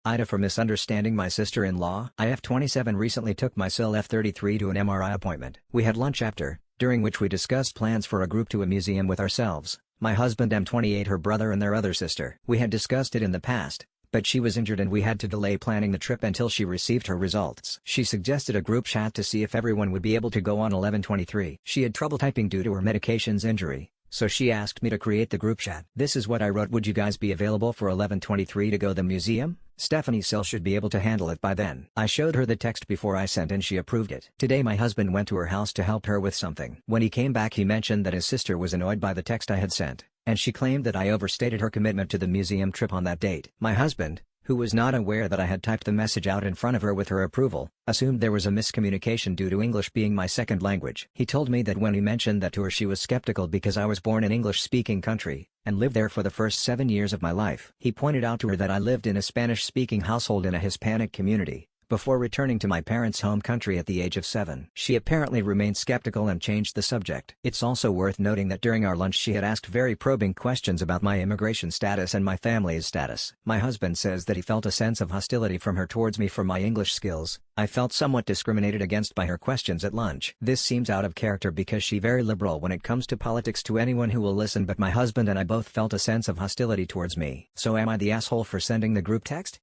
AITA for misunderstanding my sister-in-law. I F27 recently took my SIL F33 to an MRI appointment. We had lunch after, during which we discussed plans for a group to a museum with ourselves, my husband M28, her brother and their other sister. We had discussed it in the past, but she was injured and we had to delay planning the trip until she received her results. She suggested a group chat to see if everyone would be able to go on 11/23. She had trouble typing due to her medication's injury, so she asked me to create the group chat. This is what I wrote: would you guys be available for 11/23 to go to the museum? Stephanie Sill should be able to handle it by then. I showed her the text before I sent and she approved it. Today my husband went to her house to help her with something. When he came back he mentioned that his sister was annoyed by the text I had sent, and she claimed that I overstated her commitment to the museum trip on that date. My husband, who was not aware that I had typed the message out in front of her with her approval, assumed there was a miscommunication due to English being my second language. He told me that when he mentioned that to her she was skeptical because I was born in an English-speaking country, and lived there for the first 7 years of my life. He pointed out to her that I lived in a Spanish-speaking household in a Hispanic community, before returning to my parents' home country at the age of 7. She apparently remained skeptical and changed the subject. It's also worth noting that during our lunch she had asked very probing questions about my immigration status and my family's status. My husband says that he felt a sense of hostility from her towards me for my English skills. I felt somewhat discriminated against by her questions at lunch. This seems out of character because she's very liberal when it comes to politics to anyone who will listen, but my husband and I both felt a sense of hostility towards me. So am I the asshole for sending the group text?